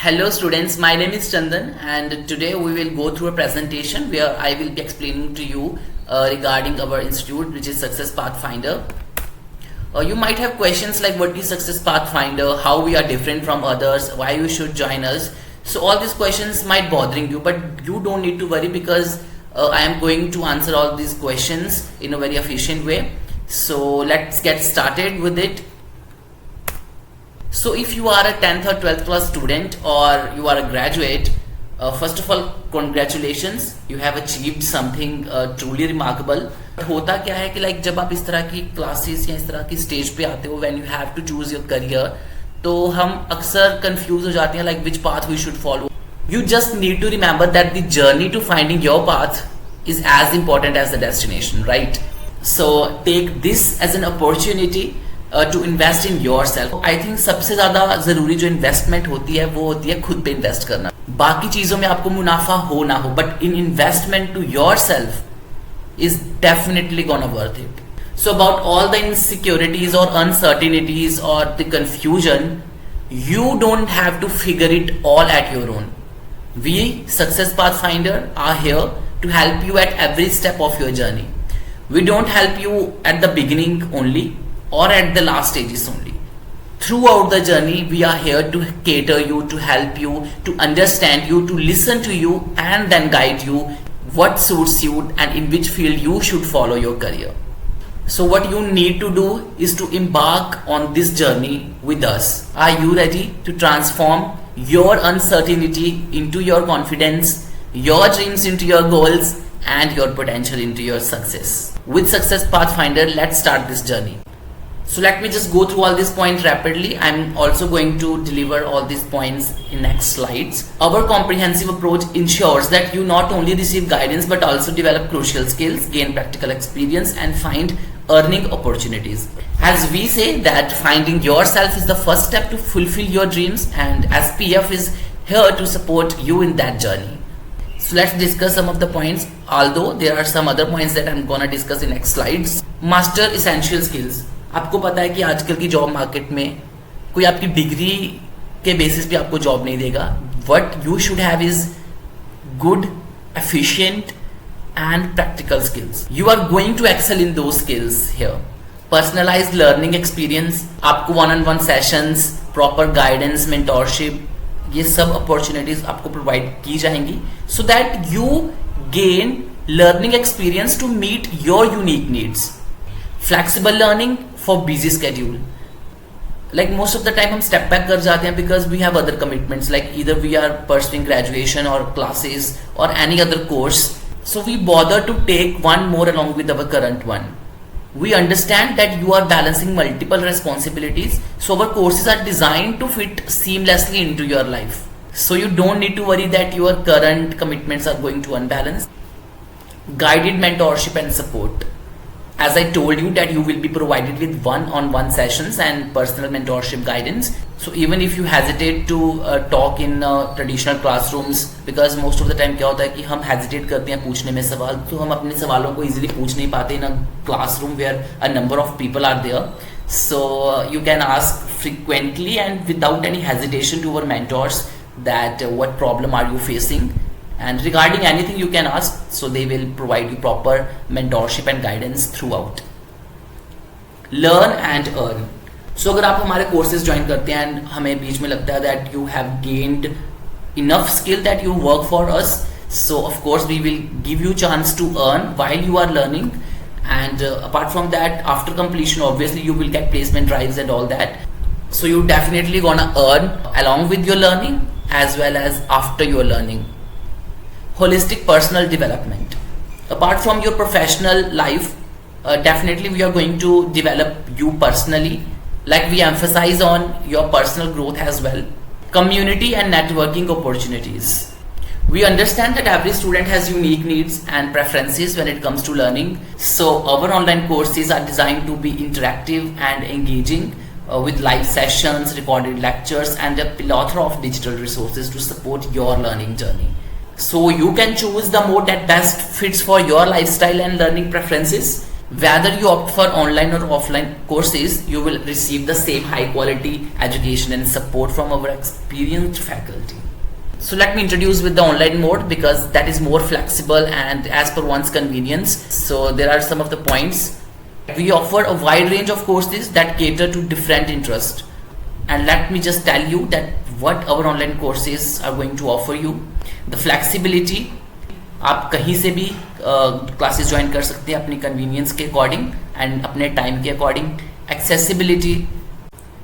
Hello students, my name is Chandan and today we will go through a presentation where I will be explaining to you regarding our institute, which is Success Pathfinder. You might have questions like what is Success Pathfinder, how we are different from others, why you should join us. So all these questions might bothering you, but you don't need to worry because I am going to answer all these questions in a very efficient way. So let's get started with it. So if you are a 10th or 12th class student or you are a graduate, first of all congratulations, you have achieved something truly remarkable. होता क्या है कि like जब आप इस तरह की classes या इस तरह की स्टेज पे आते हो when you have to choose your career, तो हम अक्सर कंफ्यूज हो जाते हैं like which path we should follow. You just need to remember that the journey to finding your path is as important as the destination, right? So take this as an opportunity to invest in yourself. I think सबसे ज्यादा जरूरी जो investment होती है वो होती है खुद पे इन्वेस्ट करना. बाकी चीजों में आपको मुनाफा हो ना हो, but in investment to yourself is definitely gonna worth it. So about all the insecurities or uncertainties or the confusion, you don't have to figure it all at your own. We Success Pathfinder are here to help you at every step of your journey. We don't help you at the beginning only or at the last stages only. Throughout the journey, we are here to cater you, to help you, to understand you, to listen to you and then guide you what suits you and in which field you should follow your career. So what you need to do is to embark on this journey with us. Are you ready to transform your uncertainty into your confidence, your dreams into your goals, and your potential into your success? With Success Pathfinder, let's start this journey. So let me just go through all these points rapidly. I'm also going to deliver all these points in next slides. Our comprehensive approach ensures that you not only receive guidance but also develop crucial skills, gain practical experience and find earning opportunities. As we say that finding yourself is the first step to fulfill your dreams, and SPF is here to support you in that journey. So let's discuss some of the points, although there are some other points that I'm gonna discuss in next slides. Master essential skills. आपको पता है कि आजकल की job market में कोई आपकी degree के बेसिस पे आपको जॉब नहीं देगा. What you should have is good, efficient and practical skills. You are going to excel in two skills here. Personalised learning experience, आपको one on one sessions, proper guidance, mentorship, ये सब opportunities आपको provide की जाएंगी so that you gain learning experience to meet your unique needs. Flexible learning for busy schedule. Like most of the time हम step back कर जाते हैं because we have other commitments, like either we are pursuing graduation or classes or any other course. So we bother to take one more along with our current one. We understand that you are balancing multiple responsibilities, so our courses are designed to fit seamlessly into your life. So you don't need to worry that your current commitments are going to unbalance. Guided mentorship and support. As I told you that you will be provided with one-on-one sessions and personal mentorship guidance. So even if you hesitate to talk in traditional classrooms, because most of the time क्या होता है कि हम hesitate करते हैं पूछने में सवाल, तो हम अपने सवालों को easily पूछ नहीं पाते in a classroom where a number of people are there. So you can ask frequently and without any hesitation to our mentors that what problem are you facing. And regarding anything you can ask, so they will provide you proper mentorship and guidance throughout. Learn and earn. So अगर आप हमारे courses join करते हैं and हमें बीच में लगता है that you have gained enough skill that you work for us, so of course we will give you chance to earn while you are learning. And apart from that, after completion obviously you will get placement drives and all that. So you definitely gonna earn along with your learning as well as after your learning. Holistic personal development. Apart from your professional life, definitely we are going to develop you personally, like we emphasize on your personal growth as well. Community and networking opportunities. We understand that every student has unique needs and preferences when it comes to learning, so our online courses are designed to be interactive and engaging with live sessions, recorded lectures and a plethora of digital resources to support your learning journey. So you can choose the mode that best fits for your lifestyle and learning preferences. Whether you opt for online or offline courses, you will receive the same high quality education and support from our experienced faculty. So let me introduce with the online mode, because that is more flexible and as per one's convenience. So there are some of the points. We offer a wide range of courses that cater to different interests. And let me just tell you that what our online courses are going to offer you. The flexibility, आप कहीं से भी classes join कर सकते हैं अपनी convenience के according and अपने टाइम के according. Accessibility,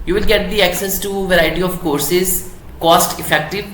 you will get the access to variety of courses, cost effective.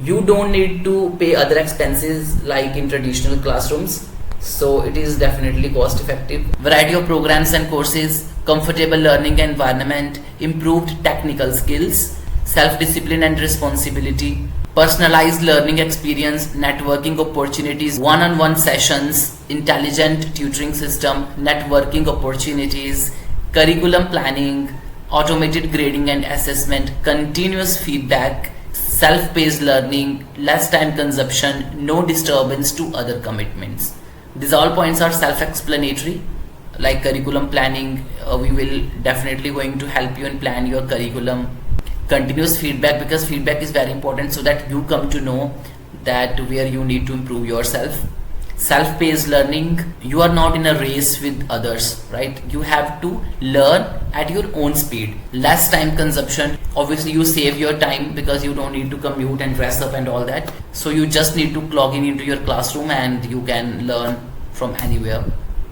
You don't need to pay other expenses like in traditional classrooms, so it is definitely cost effective. Variety of programs and courses, comfortable learning environment, improved technical skills, self-discipline and responsibility, personalized learning experience, networking opportunities, one-on-one sessions, intelligent tutoring system, networking opportunities, curriculum planning, automated grading and assessment, continuous feedback, self-paced learning, less time consumption, no disturbance to other commitments. These all points are self-explanatory. Like curriculum planning, we will definitely going to help you and plan your curriculum. Continuous feedback, because feedback is very important so that you come to know that where you need to improve yourself. Self-paced learning, you are not in a race with others, right? You have to learn at your own speed. Less time consumption, obviously you save your time because you don't need to commute and dress up and all that. So you just need to log in into your classroom and you can learn from anywhere.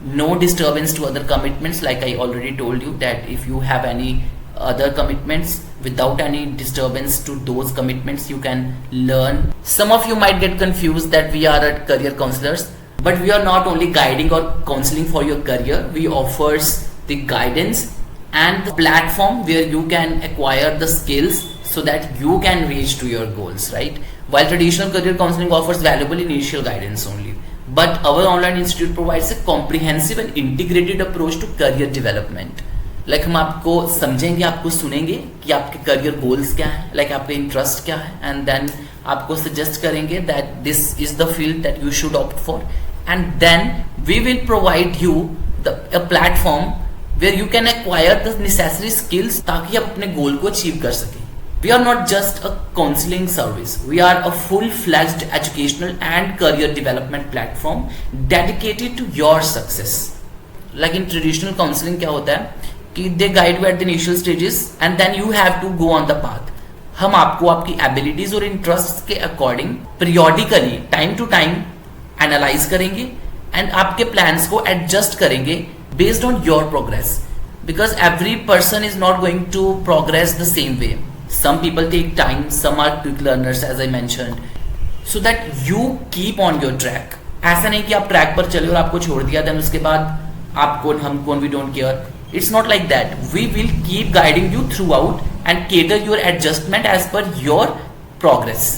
No disturbance to other commitments, like I already told you that if you have any other commitments, without any disturbance to those commitments you can learn. Some of you might get confused that we are career counselors, but we are not only guiding or counseling for your career. We offers the guidance and the platform where you can acquire the skills so that you can reach to your goals, right? While traditional career counseling offers valuable initial guidance only, but our online institute provides a comprehensive and integrated approach to career development. Like हम आपको समझेंगे, आपको सुनेंगे कि आपके career goals क्या है, like आपके इंटरेस्ट क्या है, एंड देन आपको सजेस्ट करेंगे that this is the field that you should opt for, and then we will provide you a platform where you can acquire the necessary skills ताकि आप अपने गोल को अचीव कर सकें. We are not just a counseling service. We are a full-fledged educational and career development platform dedicated to your success. Like in traditional counseling क्या होता है कि they guide you at the initial stages and then you have to go on the path. हम आपको आपकी abilities और interests के according periodically time to time analyze करेंगे and आपके plans को adjust करेंगे based on your progress, because every person is not going to progress the same way. Some people take time, some are quick learners as I mentioned, so that you keep on your track. ऐसा नहीं कि आप track पर चले और आपको छोड़ दिया देन उसके बाद आप कौन हम कौन, we don't care. It's not like that. We will keep guiding you throughout and cater your adjustment as per your progress.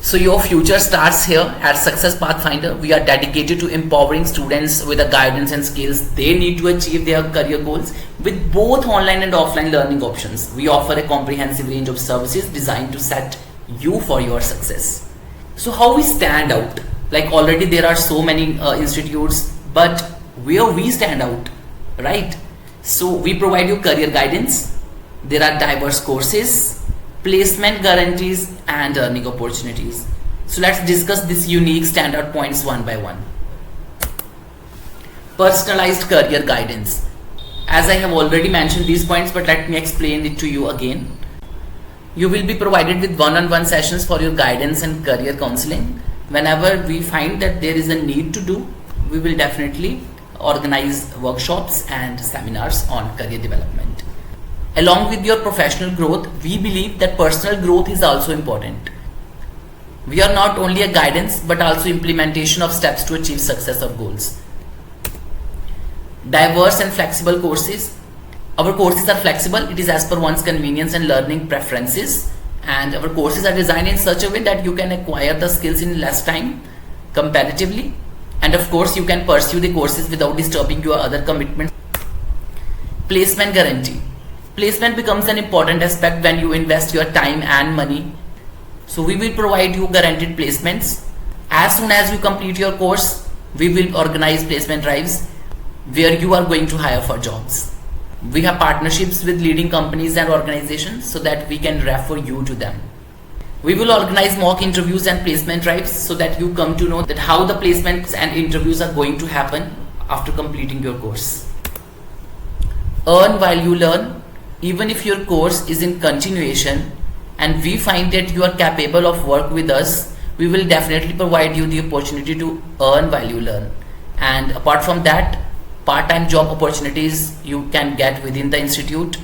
So your future starts here at Success Pathfinder. We are dedicated to empowering students with the guidance and skills they need to achieve their career goals with both online and offline learning options. We offer a comprehensive range of services designed to set you for your success. So how we stand out? Like already there are so many institutes, but where we stand out, right? So we provide you career guidance. There are diverse courses, placement guarantees and earning opportunities. So let's discuss these unique standout points one by one. Personalized career guidance. As I have already mentioned these points, but let me explain it to you again. You will be provided with one-on-one sessions for your guidance and career counseling. Whenever we find that there is a need to do, we will definitely organize workshops and seminars on career development. Along with your professional growth, we believe that personal growth is also important. We are not only a guidance but also implementation of steps to achieve success of goals. Diverse and flexible courses. Our courses are flexible. It is as per one's convenience and learning preferences, and our courses are designed in such a way that you can acquire the skills in less time comparatively. And of course, you can pursue the courses without disturbing your other commitments. Placement guarantee. Placement becomes an important aspect when you invest your time and money. So we will provide you guaranteed placements. As soon as you complete your course, we will organize placement drives. where you are going to hire for jobs. We have partnerships with leading companies and organizations so that we can refer you to them. We will organize mock interviews and placement drives so that you come to know that how the placements and interviews are going to happen after completing your course. Earn while you learn. Even if your course is in continuation and we find that you are capable of work with us, we will definitely provide you the opportunity to earn while you learn. And apart from that, part-time job opportunities you can get within the institute.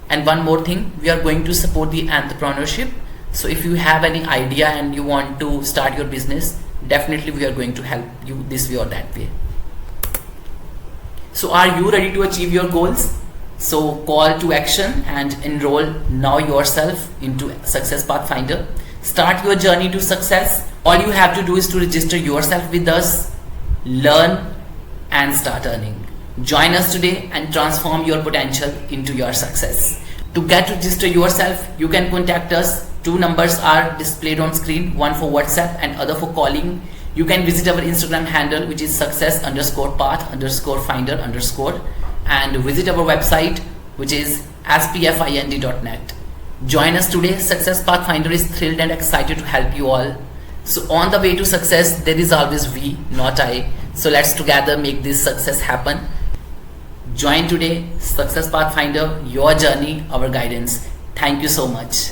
And one more thing, we are going to support the entrepreneurship. So if you have any idea and you want to start your business, definitely we are going to help you this way or that way. So are you ready to achieve your goals? So call to action and enroll now yourself into Success Pathfinder. Start your journey to success. All you have to do is to register yourself with us, learn and start earning. Join us today and transform your potential into your success. To get register yourself, you can contact us. 2 numbers are displayed on screen, one for WhatsApp and other for calling. You can visit our Instagram handle, which is success_path_finder_ and visit our website, which is spfind.net. Join us today. Success Pathfinder is thrilled and excited to help you all. So on the way to success, there is always we, not I. So let's together make this success happen. Join today. Success Pathfinder, your journey, our guidance. Thank you so much.